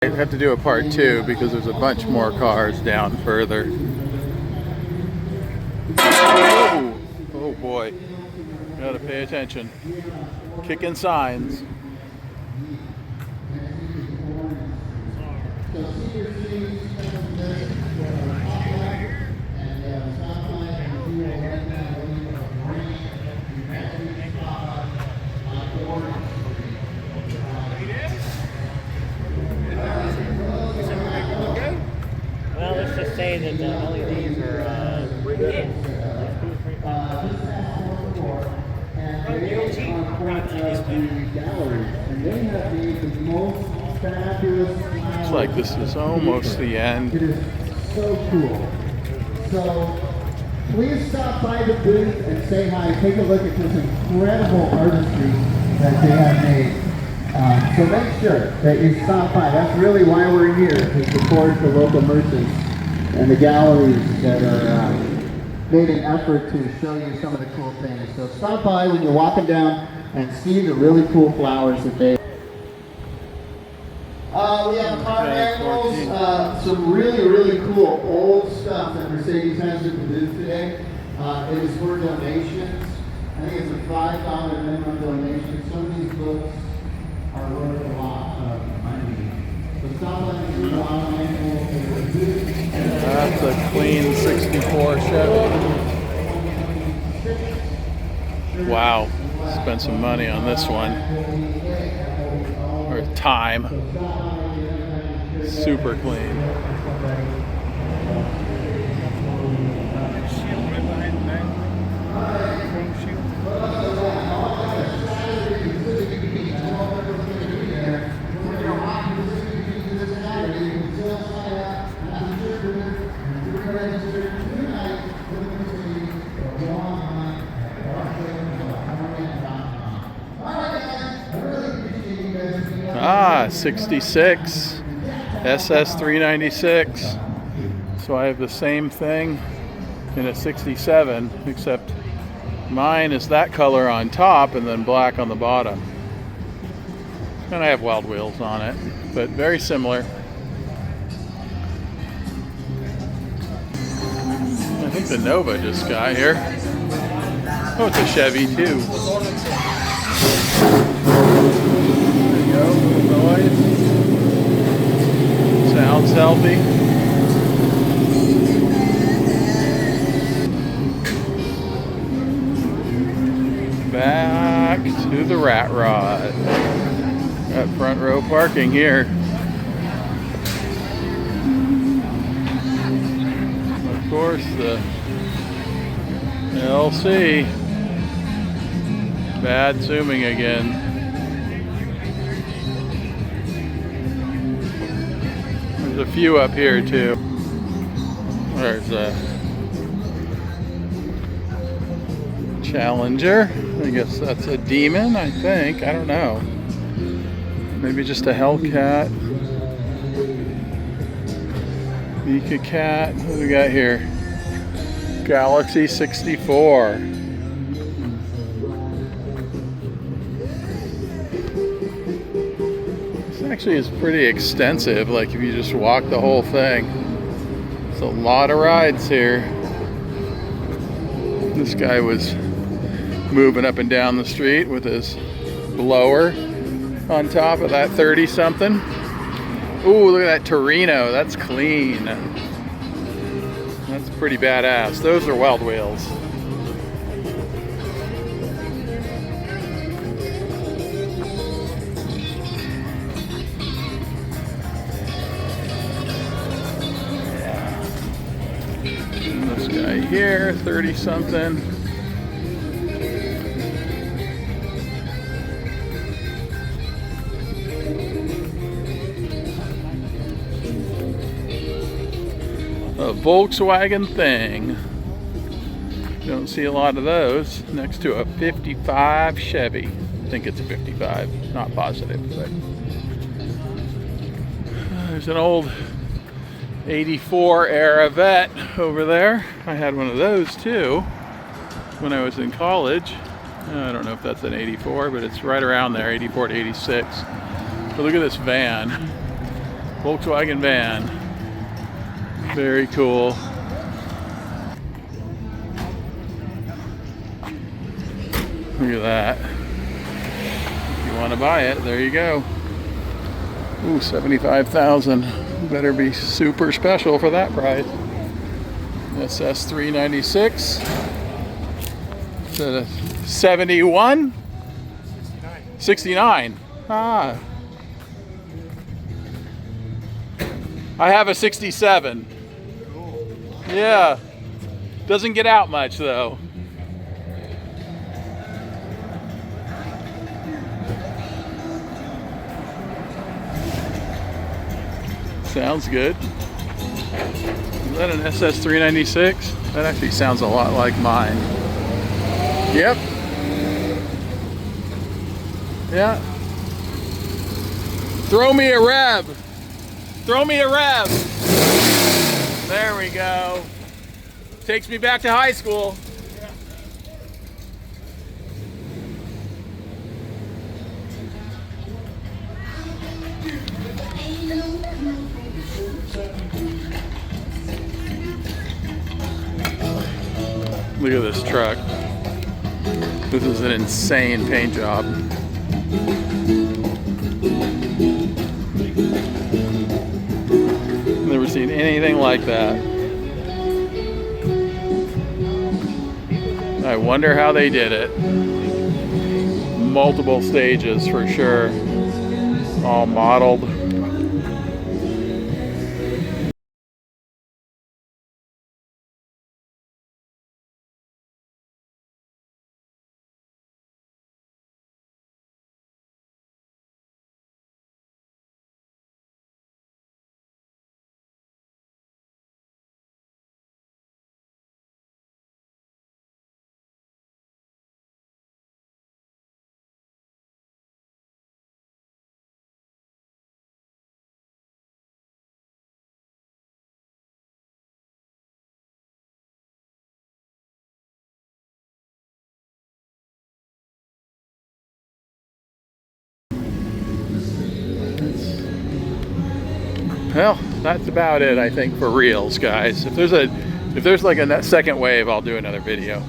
I have to do a part 2 because there's a bunch more cars down further. Oh, oh boy. Gotta pay attention. Kicking signs. Well, let's just say that the LEDs are Looks like this is almost the end. It is so cool. So please stop by the booth and say hi. Take a look at this incredible artistry that they have made. So make sure that you stop by. That's really why we're here, to support the local merchants and the galleries that are made an effort to show you some of the cool things. So stop by when you're walking down and see the really cool flowers that they we have car manuals, some really cool old stuff that Mercedes has at the booth today. It is for donations. I think it's a $5 minimum donation. Some of these books are worth a lot of money. So stop by and see the manual at the booth. That's a clean 64 Chevy. Wow, spent some money on this one. Or time. Super clean. Ah, 66 SS 396. So I have the same thing in a 67, except mine is that color on top and then black on the bottom. And I have wild wheels on it, but very similar. I think the Nova just got here. Oh, it's a Chevy too. There you go, noise. Sounds healthy. Back to the rat rod. Got front row parking here. Of course, the LC. Bad zooming again. There's a few up here too. There's a Challenger. I guess that's a Demon, I think. I don't know. Maybe just a Hellcat. Mika Cat. What do we got here? Galaxy 64. This actually is pretty extensive. Like if you just walk the whole thing. It's a lot of rides here. This guy was moving up and down the street with his blower on top of that 30-something. Ooh, look at that Torino. That's clean. That's pretty badass. Those are weld wheels. And this guy here, 30-something. A Volkswagen thing. Don't see a lot of those next to a 55 Chevy. I think it's a 55, not positive, but there's an old 84 era Vet over there. I had one of those too when I was in college. I don't know if that's an 84, but it's right around there, 84 to 86. But look at this van. Volkswagen van. Very cool. Look at that. If you want to buy it, there you go. Ooh, 75,000. Better be super special for that price. SS 396. 71? 69. Ah. I have a 67. Cool. Yeah. Doesn't get out much though. Sounds good. Is that an SS 396? That actually sounds a lot like mine. Yep. Yeah. Throw me a rev. Throw me a rev. There we go. Takes me back to high school. Look at this truck. This is an insane paint job. Never seen anything like that. I wonder how they did it. Multiple stages for sure. All modeled. Well, that's about it, I think, for reels, guys. If there's like a second wave, I'll do another video.